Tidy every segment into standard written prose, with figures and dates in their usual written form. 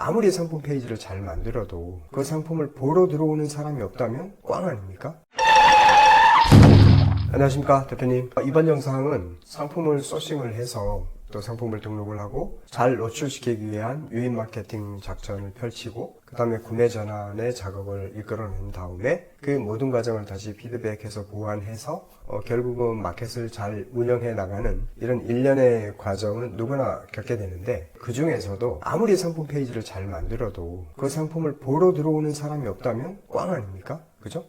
아무리 상품 페이지를 잘 만들어도 그 상품을 보러 들어오는 사람이 없다면 꽝 아닙니까? 안녕하십니까 대표님. 이번 영상은 상품을 소싱을 해서 또 상품을 등록을 하고 잘 노출시키기 위한 유인 마케팅 작전을 펼치고 그 다음에 구매 전환의 작업을 이끌어낸 다음에 그 모든 과정을 다시 피드백해서 보완해서 결국은 마켓을 잘 운영해 나가는 이런 일련의 과정을 누구나 겪게 되는데, 그 중에서도 아무리 상품 페이지를 잘 만들어도 그 상품을 보러 들어오는 사람이 없다면 꽝 아닙니까? 그죠?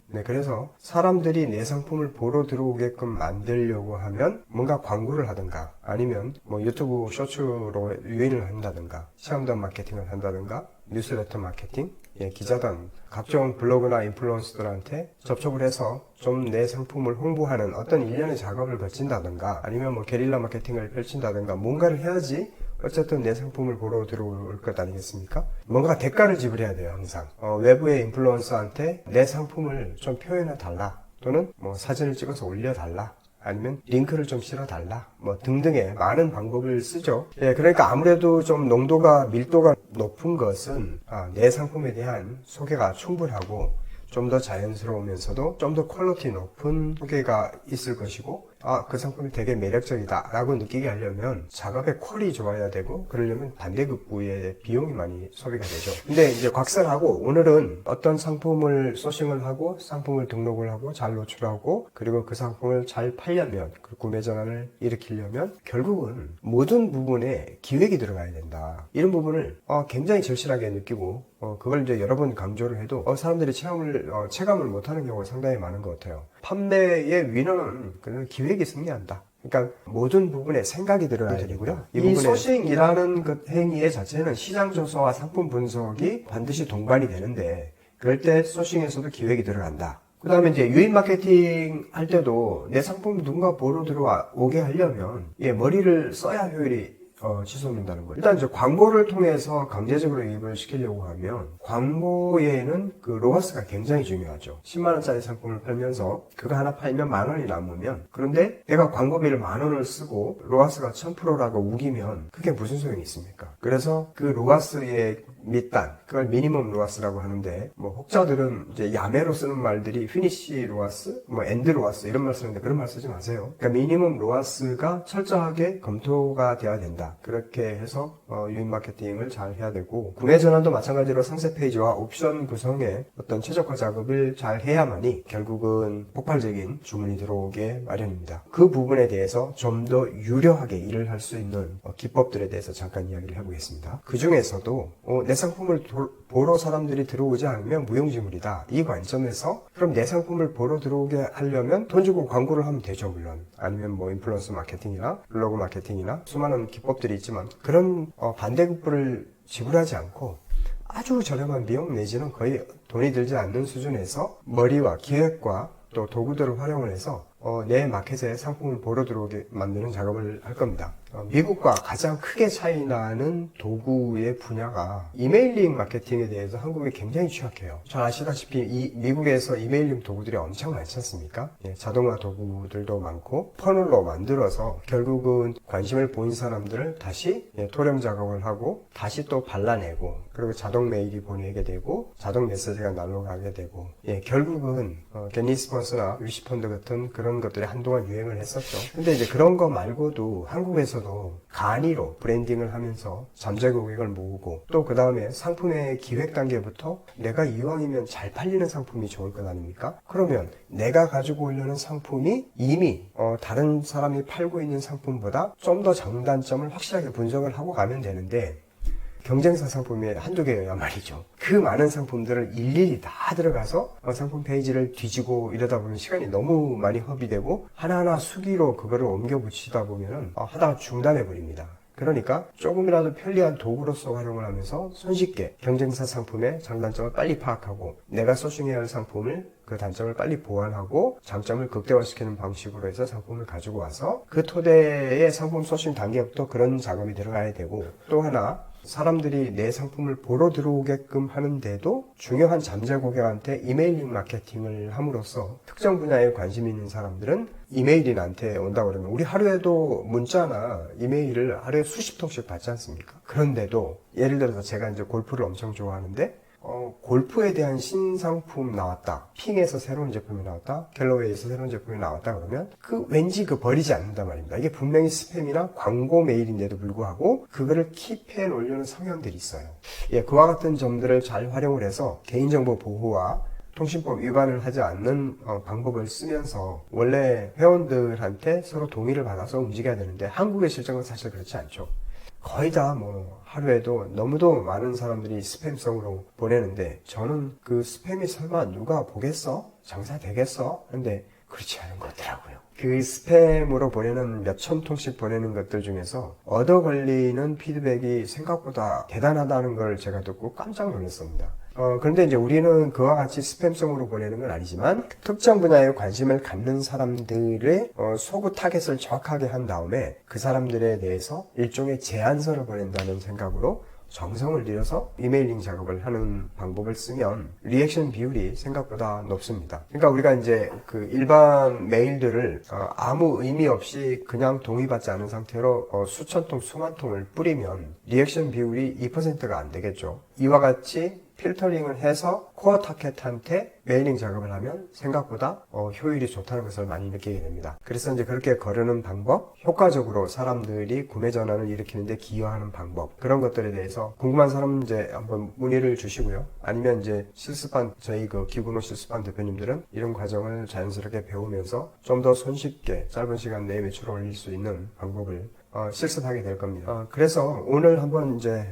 네, 그래서 사람들이 내 상품을 보러 들어오게끔 만들려고 하면 뭔가 광고를 하든가 아니면 뭐 유튜브 쇼츠로 유인을 한다든가 체험단 마케팅을 한다든가 뉴스레터 마케팅, 기자단, 각종 블로그나 인플루언서들한테 접촉을 해서 좀 내 상품을 홍보하는 어떤 일련의 작업을 거친다든가 아니면 뭐 게릴라 마케팅을 펼친다든가 뭔가를 해야지 어쨌든 내 상품을 보러 들어올 것 아니겠습니까? 뭔가 대가를 지불해야 돼요, 항상. 외부의 인플루언서한테 내 상품을 좀 표현해 달라, 또는 뭐 사진을 찍어서 올려달라, 아니면 링크를 좀 실어달라, 뭐 등등의 많은 방법을 쓰죠. 그러니까 아무래도 좀 농도가, 밀도가 높은 것은 내 상품에 대한 소개가 충분하고 좀 더 자연스러우면서도 좀 더 퀄리티 높은 소개가 있을 것이고, 그 상품이 되게 매력적이다 라고 느끼게 하려면 작업의 퀄이 좋아야 되고, 그러려면 반대급부의 비용이 많이 소비가 되죠. 근데 이제 곽설하고 오늘은 어떤 상품을 소싱을 하고 상품을 등록을 하고 잘 노출하고 그리고 그 상품을 잘 팔려면, 그 구매 전환을 일으키려면 결국은 모든 부분에 기획이 들어가야 된다, 이런 부분을 굉장히 절실하게 느끼고 그걸 이제 여러 번 강조를 해도 사람들이 체감을 못하는 경우가 상당히 많은 것 같아요. 판매의 위너는 그런 기획이 승리한다. 그러니까 모든 부분에 생각이 들어야 되고요. 이 소싱이라는 그 행위의 자체는 시장 조사와 상품 분석이 반드시 동반이 되는데, 그럴 때 소싱에서도 기획이 들어간다. 그 다음에 이제 유인 마케팅 할 때도 내 상품 누군가 보러 들어오게 하려면 머리를 써야 효율이 치솟는다는 거예요. 일단 이제 광고를 통해서 강제적으로 이입을 시키려고 하면 광고에는 그 로하스가 굉장히 중요하죠. 10만원짜리 상품을 팔면서 그거 하나 팔면 만원이 남으면, 그런데 내가 광고비를 만원을 쓰고 로하스가 1000%라고 우기면 그게 무슨 소용이 있습니까? 그래서 그 로하스의 밑단, 그걸 미니멈 로하스라고 하는데, 뭐 혹자들은 이제 야매로 쓰는 말들이 피니시 로하스, 뭐 엔드 로하스 이런 말 쓰는데 그런 말 쓰지 마세요. 그러니까 미니멈 로하스가 철저하게 검토가 돼야 된다. 그렇게 해서 유인 마케팅을 잘 해야 되고, 구매 전환도 마찬가지로 상세 페이지와 옵션 구성의 어떤 최적화 작업을 잘 해야만이 결국은 폭발적인 주문이 들어오게 마련입니다. 그 부분에 대해서 좀 더 유려하게 일을 할 수 있는 기법들에 대해서 잠깐 이야기를 해보겠습니다. 그 중에서도 내 상품을 보러 사람들이 들어오지 않으면 무용지물이다, 이 관점에서 그럼 내 상품을 보러 들어오게 하려면 돈 주고 광고를 하면 되죠. 물론 아니면 뭐 인플루언서 마케팅이나 블로그 마케팅이나 수많은 기법들이 있지만, 그런 반대급부를 지불하지 않고 아주 저렴한 비용 내지는 거의 돈이 들지 않는 수준에서 머리와 기획과 또 도구들을 활용을 해서 내 마켓에 상품을 보러 들어오게 만드는 작업을 할 겁니다. 미국과 가장 크게 차이 나는 도구의 분야가 이메일링 마케팅에 대해서 한국이 굉장히 취약해요. 잘 아시다시피 미국에서 이메일링 도구들이 엄청 많지 않습니까? 자동화 도구들도 많고 퍼널로 만들어서 결국은 관심을 보인 사람들을 다시 토령 작업을 하고 다시 또 발라내고, 그리고 자동 메일이 보내게 되고 자동 메시지가 날아가게 되고, 결국은 게니스펀스나 유시펀드 같은 그런 것들이 한동안 유행을 했었죠. 근데 이제 그런 거 말고도 한국에서도 간이로 브랜딩을 하면서 잠재 고객을 모으고, 또 그 다음에 상품의 기획 단계부터 내가 이왕이면 잘 팔리는 상품이 좋을 것 아닙니까? 그러면 내가 가지고 오려는 상품이 이미 다른 사람이 팔고 있는 상품보다 좀 더 장단점을 확실하게 분석을 하고 가면 되는데, 경쟁사 상품이 한두 개여야 말이죠. 그 많은 상품들을 일일이 다 들어가서 상품 페이지를 뒤지고 이러다 보면 시간이 너무 많이 허비되고, 하나하나 수기로 그거를 옮겨 붙이다 보면은 하다가 중단해 버립니다. 그러니까 조금이라도 편리한 도구로서 활용을 하면서 손쉽게 경쟁사 상품의 장단점을 빨리 파악하고, 내가 소싱해야 할 상품을 그 단점을 빨리 보완하고 장점을 극대화시키는 방식으로 해서 상품을 가지고 와서 그 토대의 상품 소싱 단계부터 그런 작업이 들어가야 되고, 또 하나 사람들이 내 상품을 보러 들어오게끔 하는데도 중요한 잠재 고객한테 이메일링 마케팅을 함으로써 특정 분야에 관심 있는 사람들은 이메일이 나한테 온다고 그러면 우리 하루에도 문자나 이메일을 하루에 수십 통씩 받지 않습니까? 그런데도 예를 들어서 제가 이제 골프를 엄청 좋아하는데 골프에 대한 신상품 나왔다. 핑에서 새로운 제품이 나왔다. 갤러웨이에서 새로운 제품이 나왔다 그러면 왠지 버리지 않는단 말입니다. 이게 분명히 스팸이나 광고 메일인데도 불구하고 그거를 킵해 놓으려는 성향들이 있어요. 예, 그와 같은 점들을 잘 활용을 해서 개인정보 보호와 통신법 위반을 하지 않는 방법을 쓰면서 원래 회원들한테 서로 동의를 받아서 움직여야 되는데 한국의 실정은 사실 그렇지 않죠. 거의 다 하루에도 너무도 많은 사람들이 스팸성으로 보내는데 저는 그 스팸이 설마 누가 보겠어? 장사 되겠어? 근데 그렇지 않은 것 같더라고요. 그 스팸으로 보내는 몇천 통씩 보내는 것들 중에서 얻어 걸리는 피드백이 생각보다 대단하다는 걸 제가 듣고 깜짝 놀랐습니다. 그런데 이제 우리는 그와 같이 스팸성으로 보내는 건 아니지만 특정 분야에 관심을 갖는 사람들의 소구 타겟을 정확하게 한 다음에 그 사람들에 대해서 일종의 제안서를 보낸다는 생각으로 정성을 들여서 이메일링 작업을 하는 방법을 쓰면 리액션 비율이 생각보다 높습니다. 그러니까 우리가 이제 그 일반 메일들을 아무 의미 없이 그냥 동의받지 않은 상태로 수천 통, 수만 통을 뿌리면 리액션 비율이 2%가 안 되겠죠. 이와 같이 필터링을 해서 코어 타겟한테 메일링 작업을 하면 생각보다 효율이 좋다는 것을 많이 느끼게 됩니다. 그래서 이제 그렇게 거르는 방법, 효과적으로 사람들이 구매 전환을 일으키는데 기여하는 방법, 그런 것들에 대해서 궁금한 사람은 이제 한번 문의를 주시고요. 아니면 이제 실습반, 저희 기구노 실습반 대표님들은 이런 과정을 자연스럽게 배우면서 좀 더 손쉽게 짧은 시간 내에 매출을 올릴 수 있는 방법을 실습하게 될 겁니다. 그래서 오늘 한번 이제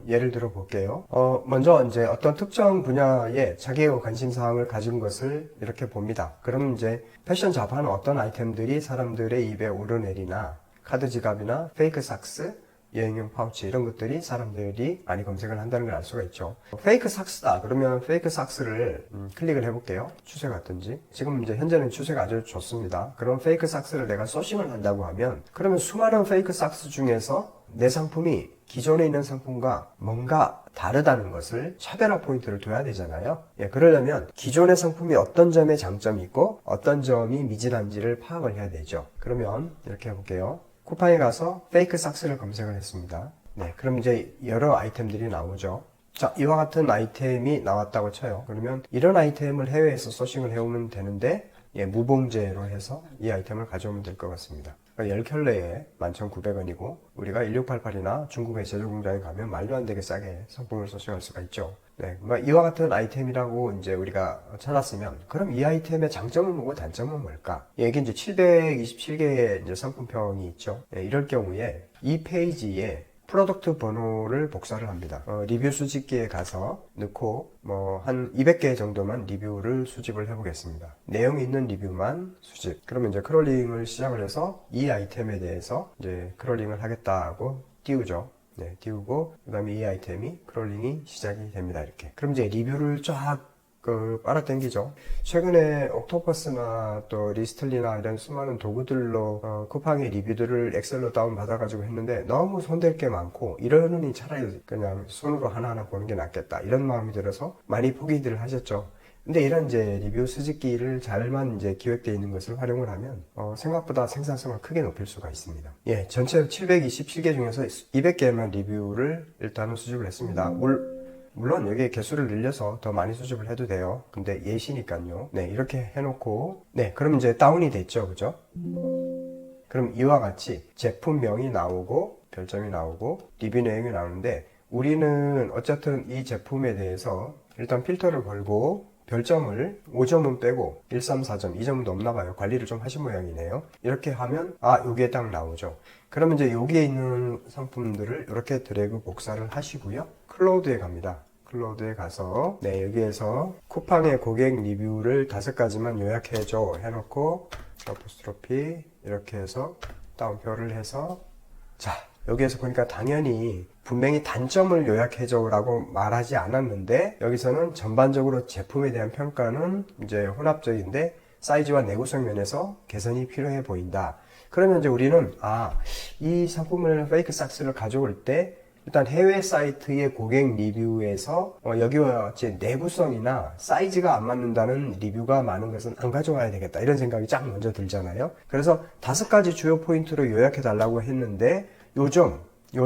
예를 들어 볼게요. 먼저 이제 어떤 특정 분야에 자기의 관심사항을 가진 것을 이렇게 봅니다. 그럼 이제 패션 잡화는 어떤 아이템들이 사람들의 입에 오르내리나 카드 지갑이나 페이크 삭스, 여행용 파우치 이런 것들이 사람들이 많이 검색을 한다는 걸 알 수가 있죠. 페이크 삭스다 그러면 페이크 삭스를 클릭을 해볼게요. 추세가 어떤지. 지금 이제 현재는 추세가 아주 좋습니다. 그럼 페이크 삭스를 내가 소싱을 한다고 하면 그러면 수많은 페이크 삭스 중에서 내 상품이 기존에 있는 상품과 뭔가 다르다는 것을 차별화 포인트를 둬야 되잖아요. 예, 그러려면 기존의 상품이 어떤 점에 장점이 있고 어떤 점이 미진한지를 파악을 해야 되죠. 그러면 이렇게 해볼게요. 쿠팡에 가서 페이크 삭스를 검색을 했습니다. 네, 그럼 이제 여러 아이템들이 나오죠. 자, 이와 같은 아이템이 나왔다고 쳐요. 그러면 이런 아이템을 해외에서 소싱을 해오면 되는데 무봉제로 해서 이 아이템을 가져오면 될 것 같습니다. 그러니까 10켤레에 11,900원이고 우리가 1688이나 중국의 제조공장에 가면 말도 안 되게 싸게 상품을 소싱할 수가 있죠. 네, 이와 같은 아이템이라고 이제 우리가 찾았으면 그럼 이 아이템의 장점은 뭐고 단점은 뭘까? 여기 이제 727개의 이제 상품평이 있죠. 네, 이럴 경우에 이 페이지에 프로덕트 번호를 복사를 합니다. 리뷰 수집기에 가서 넣고 한 200개 정도만 리뷰를 수집을 해보겠습니다. 내용이 있는 리뷰만 수집. 그러면 이제 크롤링을 시작을 해서 이 아이템에 대해서 이제 크롤링을 하겠다고 띄우죠. 네, 띄우고 그다음에 이 아이템이 크롤링이 시작이 됩니다. 이렇게. 그럼 이제 리뷰를 쫙 빨아당기죠. 최근에 옥토퍼스나 또 리스틀리나 이런 수많은 도구들로 쿠팡의 리뷰들을 엑셀로 다운받아가지고 했는데 너무 손댈 게 많고 이러느니 차라리 그냥 손으로 하나하나 보는 게 낫겠다 이런 마음이 들어서 많이 포기들을 하셨죠. 근데 이런 이제 리뷰 수집기를 잘만 이제 기획되어 있는 것을 활용을 하면 생각보다 생산성을 크게 높일 수가 있습니다. 예, 전체 727개 중에서 200개만 리뷰를 일단은 수집을 했습니다. 물론 여기에 개수를 늘려서 더 많이 수집을 해도 돼요. 근데 예시니까요. 네, 이렇게 해놓고 네, 그럼 이제 다운이 됐죠, 그죠? 그럼 이와 같이 제품명이 나오고 별점이 나오고 리뷰 내용이 나오는데 우리는 어쨌든 이 제품에 대해서 일단 필터를 걸고 별점을 5점은 빼고 1, 3, 4점 이 정도 없나 봐요. 관리를 좀 하신 모양이네요. 이렇게 하면 여기에 딱 나오죠. 그러면 이제 여기에 있는 상품들을 이렇게 드래그 복사를 하시고요. 클로우드에 갑니다. 클로우드에 가서 여기에서 쿠팡의 고객 리뷰를 5가지만 요약해줘 해놓고 어포스트로피 이렇게 해서 다운표를 해서 자 여기에서 보니까 당연히 분명히 단점을 요약해줘 라고 말하지 않았는데 여기서는 전반적으로 제품에 대한 평가는 이제 혼합적인데 사이즈와 내구성 면에서 개선이 필요해 보인다. 그러면 이제 우리는 이 상품을 페이크 삭스를 가져올 때 일단 해외 사이트의 고객 리뷰에서 여기와 같이 내구성이나 사이즈가 안 맞는다는 리뷰가 많은 것은 안 가져와야 되겠다 이런 생각이 쫙 먼저 들잖아요. 그래서 5가지 주요 포인트로 요약해 달라고 했는데 요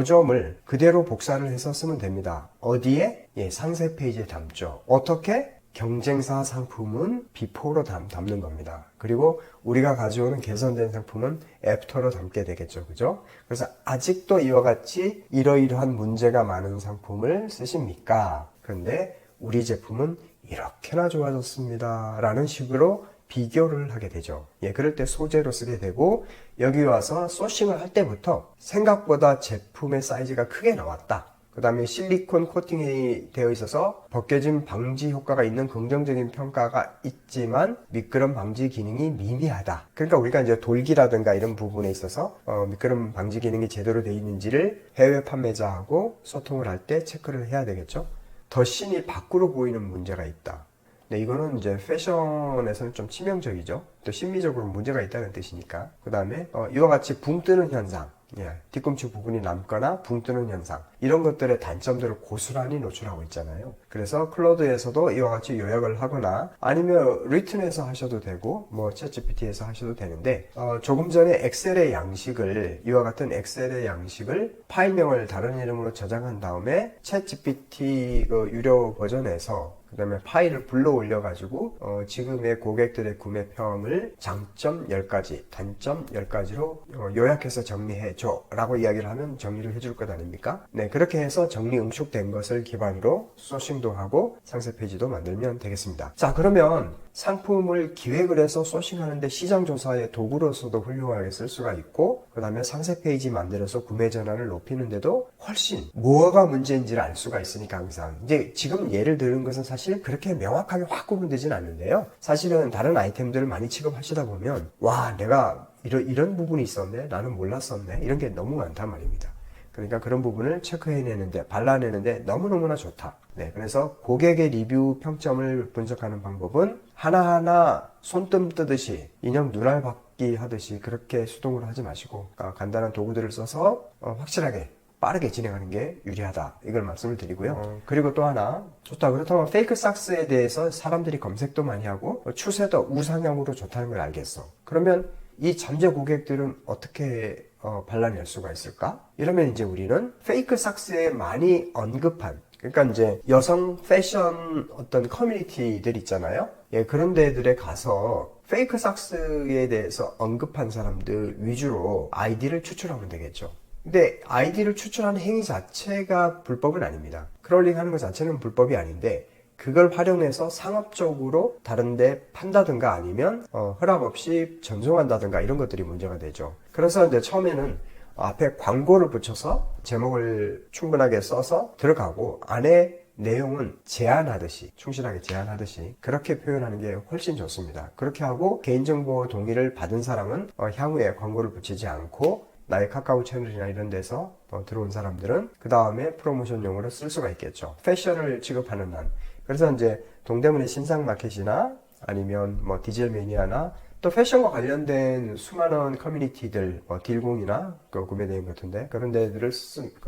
점을 그대로 복사를 해서 쓰면 됩니다. 어디에? 예, 상세 페이지에 담죠. 어떻게? 경쟁사 상품은 비포로 담는 겁니다. 그리고 우리가 가져오는 개선된 상품은 애프터로 담게 되겠죠. 그죠? 그래서 아직도 이와 같이 이러이러한 문제가 많은 상품을 쓰십니까? 그런데 우리 제품은 이렇게나 좋아졌습니다. 라는 식으로 비교를 하게 되죠. 예, 그럴 때 소재로 쓰게 되고 여기 와서 소싱을 할 때부터 생각보다 제품의 사이즈가 크게 나왔다. 그 다음에 실리콘 코팅이 되어 있어서 벗겨짐 방지 효과가 있는 긍정적인 평가가 있지만 미끄럼 방지 기능이 미미하다. 그러니까 우리가 이제 돌기라든가 이런 부분에 있어서 미끄럼 방지 기능이 제대로 되어 있는지를 해외 판매자하고 소통을 할 때 체크를 해야 되겠죠. 더 신이 밖으로 보이는 문제가 있다. 네, 이거는 이제 패션에서는 좀 치명적이죠. 또 심미적으로 문제가 있다는 뜻이니까. 그 다음에 이와 같이 붕 뜨는 현상, 예, 뒤꿈치 부분이 남거나 붕 뜨는 현상, 이런 것들의 단점들을 고스란히 노출하고 있잖아요. 그래서 클로드에서도 이와 같이 요약을 하거나 아니면 리튼에서 하셔도 되고 뭐 챗GPT에서 하셔도 되는데 조금 전에 엑셀의 양식을 이와 같은 엑셀의 양식을 파일명을 다른 이름으로 저장한 다음에 챗GPT 그 유료 버전에서 그 다음에 파일을 불러 올려가지고 지금의 고객들의 구매평을 장점 10가지, 단점 10가지로 요약해서 정리해줘 라고 이야기를 하면 정리를 해줄 것 아닙니까? 네, 그렇게 해서 정리 응축된 것을 기반으로 소싱도 하고 상세 페이지도 만들면 되겠습니다. 자, 그러면 상품을 기획을 해서 소싱하는데 시장조사의 도구로서도 훌륭하게 쓸 수가 있고 그 다음에 상세 페이지 만들어서 구매 전환을 높이는데도 훨씬 뭐가 문제인지를 알 수가 있으니까 항상 이제 지금 예를 드는 것은 사실 그렇게 명확하게 확 구분되진 않는데요. 사실은 다른 아이템들을 많이 취급하시다 보면 와, 내가 이런 부분이 있었네, 나는 몰랐었네, 이런 게 너무 많단 말입니다. 그러니까 그런 부분을 체크해내는데, 발라내는데 너무너무나 좋다. 네, 그래서 고객의 리뷰 평점을 분석하는 방법은 하나하나 손뜸 뜨듯이 인형 눈알 받기 하듯이 그렇게 수동으로 하지 마시고 간단한 도구들을 써서 확실하게 빠르게 진행하는 게 유리하다, 이걸 말씀을 드리고요. 그리고 또 하나, 좋다, 그렇다면 페이크 삭스에 대해서 사람들이 검색도 많이 하고 추세도 우상향으로 좋다는 걸 알겠어. 그러면 이 잠재 고객들은 어떻게 발라낼 수가 있을까? 이러면 이제 우리는 페이크 삭스에 많이 언급한, 그러니까 이제 여성 패션 어떤 커뮤니티들 있잖아요. 예, 그런 데들에 가서 페이크 삭스에 대해서 언급한 사람들 위주로 아이디를 추출하면 되겠죠. 근데 아이디를 추출하는 행위 자체가 불법은 아닙니다. 크롤링 하는 것 자체는 불법이 아닌데 그걸 활용해서 상업적으로 다른데 판다든가 아니면 허락 없이 전송한다든가 이런 것들이 문제가 되죠. 그래서 이제 처음에는 앞에 광고를 붙여서 제목을 충분하게 써서 들어가고 안에 내용은 제한하듯이, 충실하게 제한하듯이 그렇게 표현하는 게 훨씬 좋습니다. 그렇게 하고 개인정보 동의를 받은 사람은 향후에 광고를 붙이지 않고 나의 카카오 채널이나 이런 데서 들어온 사람들은 그 다음에 프로모션용으로 쓸 수가 있겠죠. 패션을 취급하는 한. 그래서 이제 동대문의 신상마켓이나 아니면 뭐 디젤 매니아나 또 패션과 관련된 수많은 커뮤니티들, 뭐 딜공이나 그 구매대행 같은데 그런 데들을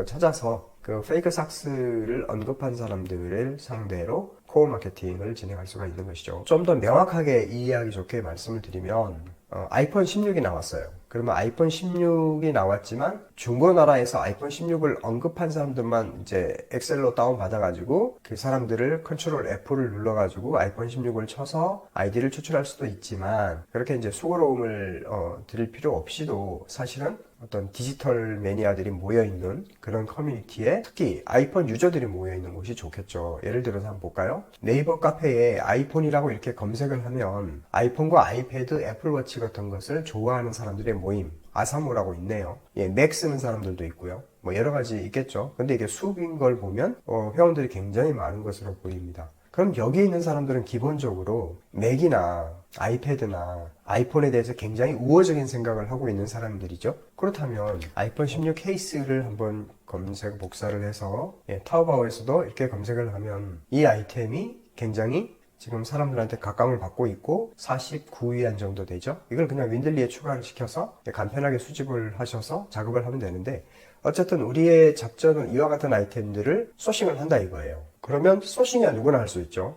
찾아서 그 페이크 삭스를 언급한 사람들을 상대로 코어 마케팅을 진행할 수가 있는 것이죠. 좀 더 명확하게 이해하기 좋게 말씀을 드리면 아이폰 16이 나왔어요. 그러면 아이폰 16이 나왔지만 중고나라에서 아이폰 16을 언급한 사람들만 이제 엑셀로 다운받아가지고 그 사람들을 컨트롤 F를 눌러가지고 아이폰 16을 쳐서 아이디를 추출할 수도 있지만 그렇게 이제 수고로움을 드릴 필요 없이도 사실은 어떤 디지털 매니아들이 모여있는 그런 커뮤니티에 특히 아이폰 유저들이 모여있는 곳이 좋겠죠. 예를 들어서 한번 볼까요? 네이버 카페에 아이폰이라고 이렇게 검색을 하면 아이폰과 아이패드, 애플워치 같은 것을 좋아하는 사람들의 모임, 아사모라고 있네요. 예, 맥 쓰는 사람들도 있고요. 뭐 여러 가지 있겠죠. 근데 이게 수인 걸 보면 회원들이 굉장히 많은 것으로 보입니다. 그럼 여기 있는 사람들은 기본적으로 맥이나 아이패드나 아이폰에 대해서 굉장히 우호적인 생각을 하고 있는 사람들이죠. 그렇다면 아이폰 16 케이스를 한번 복사를 해서 타오바오에서도 이렇게 검색을 하면 이 아이템이 굉장히 지금 사람들한테 각광을 받고 있고 49위안 정도 되죠. 이걸 그냥 윈들리에 추가를 시켜서 간편하게 수집을 하셔서 작업을 하면 되는데 어쨌든 우리의 작전은 이와 같은 아이템들을 소싱을 한다 이거예요. 그러면 소싱이야 누구나 할 수 있죠.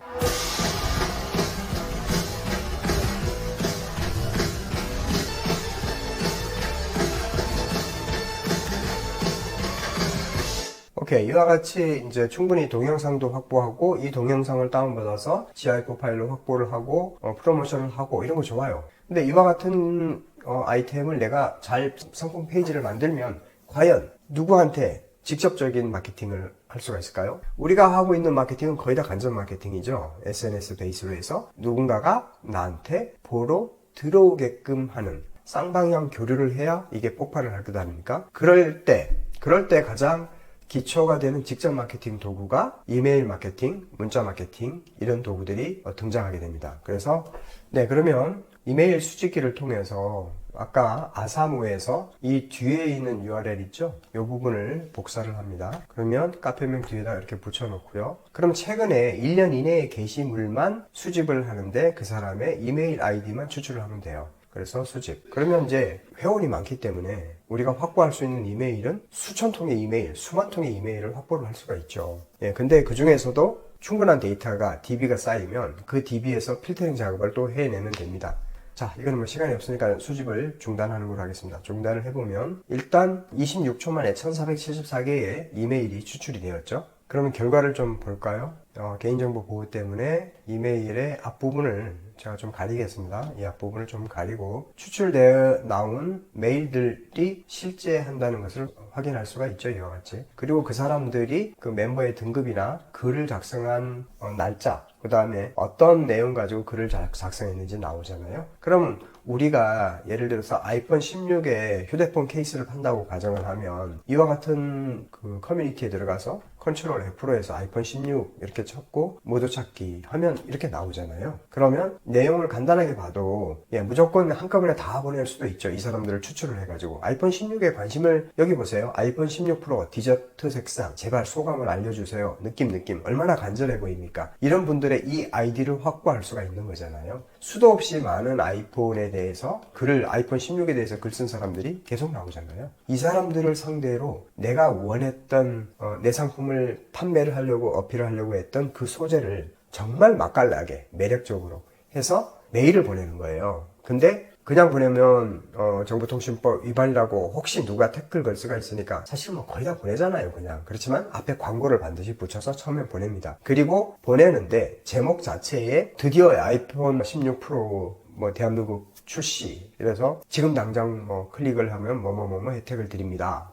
오케이. 이와 같이 이제 충분히 동영상도 확보하고 이 동영상을 다운받아서 GIF 파일로 확보를 하고 프로모션을 하고 이런 거 좋아요. 근데 이와 같은 아이템을 내가 잘 상품 페이지를 만들면 과연 누구한테 직접적인 마케팅을 할 수가 있을까요? 우리가 하고 있는 마케팅은 거의 다 간접 마케팅이죠. SNS 베이스로 해서 누군가가 나한테 보러 들어오게끔 하는 쌍방향 교류를 해야 이게 폭발을 할 것 아닙니까? 그럴 때 가장 기초가 되는 직접 마케팅 도구가 이메일 마케팅, 문자 마케팅 이런 도구들이 등장하게 됩니다. 그래서 그러면 이메일 수집기를 통해서 아까 아사모에서 이 뒤에 있는 URL 있죠? 이 부분을 복사를 합니다. 그러면 카페명 뒤에다 이렇게 붙여놓고요. 그럼 최근에 1년 이내의 게시물만 수집을 하는데 그 사람의 이메일 아이디만 추출을 하면 돼요. 그래서 수집. 그러면 이제 회원이 많기 때문에 우리가 확보할 수 있는 이메일은 수천 통의 이메일, 수만 통의 이메일을 확보를 할 수가 있죠. 근데 그 중에서도 충분한 데이터가, DB가 쌓이면 그 DB에서 필터링 작업을 또 해내면 됩니다. 자, 이거는 뭐 시간이 없으니까 수집을 중단하는 걸로 하겠습니다. 중단을 해보면 일단 26초 만에 1474개의 이메일이 추출이 되었죠. 그러면 결과를 좀 볼까요? 개인정보 보호 때문에 이메일의 앞부분을 제가 좀 가리겠습니다. 이 앞부분을 좀 가리고 추출되어 나온 메일들이 실제 한다는 것을 확인할 수가 있죠. 이와 같이. 그리고 그 사람들이 그 멤버의 등급이나 글을 작성한 날짜, 그 다음에 어떤 내용 가지고 글을 작성했는지 나오잖아요. 그럼 우리가 예를 들어서 아이폰 16의 휴대폰 케이스를 판다고 가정을 하면 이와 같은 그 커뮤니티에 들어가서 컨트롤 F로 해서 아이폰 16 이렇게 쳤고 모두 찾기 하면 이렇게 나오잖아요. 그러면 내용을 간단하게 봐도 무조건 한꺼번에 다 보낼 수도 있죠. 이 사람들을 추출을 해가지고 아이폰 16에 관심을 여기 보세요. 아이폰 16 프로 디저트 색상 제발 소감을 알려주세요. 느낌 얼마나 간절해 보입니까? 이런 분들의 이 아이디를 확보할 수가 있는 거잖아요. 수도 없이 많은 아이폰에 대해서 글을 아이폰 16에 대해서 글 쓴 사람들이 계속 나오잖아요. 이 사람들을 상대로 내가 원했던 내 상품을 판매를 하려고 어필을 하려고 했던 그 소재를 정말 맛깔나게 매력적으로 해서 메일을 보내는 거예요. 근데 그냥 보내면 정보통신법 위반이라고 혹시 누가 태클 걸 수가 있으니까 사실 뭐 거의 다 보내잖아요. 그냥. 그렇지만 앞에 광고를 반드시 붙여서 처음에 보냅니다. 그리고 보내는데 제목 자체에 드디어 아이폰 16 프로 대한민국 출시. 그래서 지금 당장 클릭을 하면 뭐뭐뭐 혜택을 드립니다.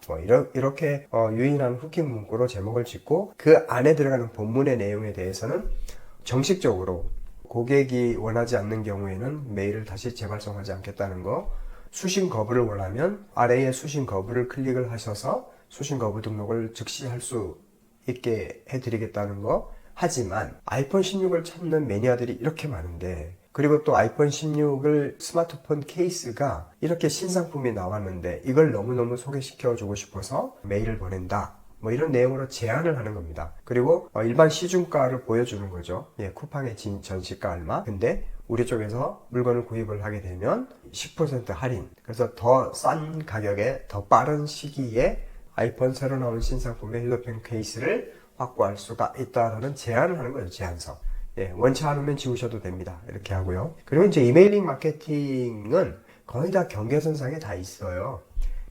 이렇게 유인한 후킹 문구로 제목을 짓고 그 안에 들어가는 본문의 내용에 대해서는 정식적으로 고객이 원하지 않는 경우에는 메일을 다시 재발송하지 않겠다는 거, 수신 거부를 원하면 아래에 수신 거부를 클릭을 하셔서 수신 거부 등록을 즉시 할 수 있게 해드리겠다는 거. 하지만 아이폰 16을 찾는 매니아들이 이렇게 많은데, 그리고 또 아이폰 16을 스마트폰 케이스가 이렇게 신상품이 나왔는데 이걸 너무너무 소개시켜주고 싶어서 메일을 보낸다. 이런 내용으로 제안을 하는 겁니다. 그리고 일반 시중가를 보여주는 거죠. 쿠팡의 전시가 얼마? 근데 우리 쪽에서 물건을 구입을 하게 되면 10% 할인. 그래서 더 싼 가격에 더 빠른 시기에 아이폰 새로 나온 신상품의 휴대폰 케이스를 확보할 수가 있다는 제안을 하는 거죠. 제안서. 원치 않으면 지우셔도 됩니다. 이렇게 하고요. 그리고 이제 이메일링 마케팅은 거의 다 경계선상에 다 있어요.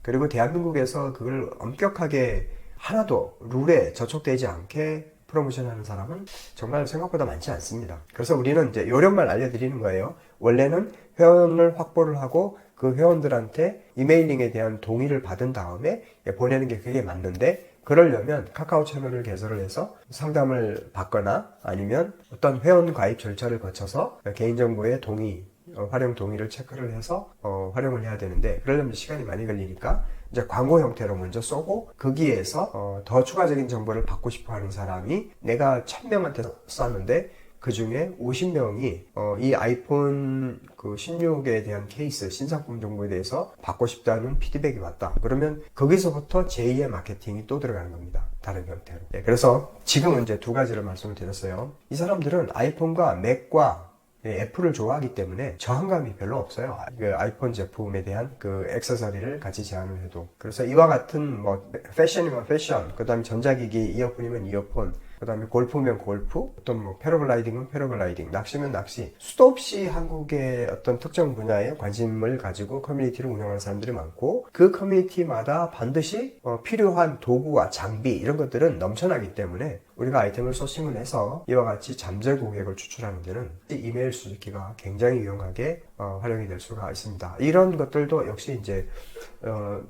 그리고 대한민국에서 그걸 엄격하게 하나도 룰에 저촉되지 않게 프로모션하는 사람은 정말 생각보다 많지 않습니다. 그래서 우리는 이제 요령만 알려드리는 거예요. 원래는 회원을 확보를 하고 그 회원들한테 이메일링에 대한 동의를 받은 다음에 보내는 게 그게 맞는데, 그러려면 카카오 채널을 개설을 해서 상담을 받거나 아니면 어떤 회원 가입 절차를 거쳐서 개인정보의 동의, 활용 동의를 체크를 해서 활용을 해야 되는데, 그러려면 시간이 많이 걸리니까 이제 광고 형태로 먼저 쏘고 거기에서 더 추가적인 정보를 받고 싶어 하는 사람이 내가 1000명한테 쐈는데 그 중에 50명이 이 아이폰 16에 대한 케이스, 신상품 정보에 대해서 받고 싶다는 피드백이 왔다. 그러면 거기서부터 제2의 마케팅이 또 들어가는 겁니다. 다른 형태로. 그래서 지금은 이제 두 가지를 말씀을 드렸어요. 이 사람들은 아이폰과 맥과 애플을 좋아하기 때문에 저항감이 별로 없어요. 그 아이폰 제품에 대한 그 액세서리를 같이 제안을 해도. 그래서 이와 같은 뭐 패션이면 패션, 그 다음에 전자기기, 이어폰이면 이어폰, 그 다음에 골프면 골프, 어떤 뭐 패러글라이딩은 패러글라이딩, 낚시면 낚시. 수도 없이 한국의 어떤 특정 분야에 관심을 가지고 커뮤니티를 운영하는 사람들이 많고, 그 커뮤니티마다 반드시 필요한 도구와 장비 이런 것들은 넘쳐나기 때문에 우리가 아이템을 소싱을 해서 이와 같이 잠재 고객을 추출하는 데는 이메일 수집기가 굉장히 유용하게 활용이 될 수가 있습니다. 이런 것들도 역시 이제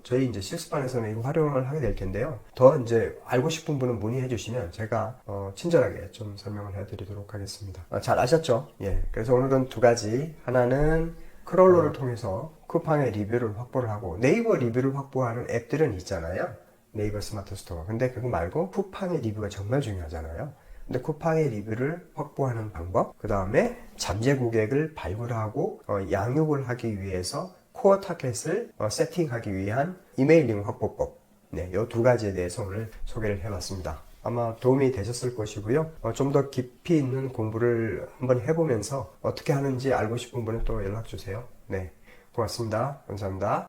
저희 이제 실습반에서는 이거 활용을 하게 될 텐데요. 더 이제 알고 싶은 분은 문의해 주시면 제가 친절하게 좀 설명을 해드리도록 하겠습니다. 잘 아셨죠? 예. 그래서 오늘은 두 가지. 하나는 크롤러를 통해서 쿠팡의 리뷰를 확보를 하고, 네이버 리뷰를 확보하는 앱들은 있잖아요. 네이버 스마트 스토어. 근데 그거 말고 쿠팡의 리뷰가 정말 중요하잖아요. 근데 쿠팡의 리뷰를 확보하는 방법, 그 다음에 잠재 고객을 발굴하고 양육을 하기 위해서 코어 타겟을 세팅하기 위한 이메일링 확보법. 네, 이 두 가지에 대해서 오늘 소개를 해봤습니다. 아마 도움이 되셨을 것이고요. 좀 더 깊이 있는 공부를 한번 해보면서 어떻게 하는지 알고 싶은 분은 또 연락 주세요. 네, 고맙습니다. 감사합니다.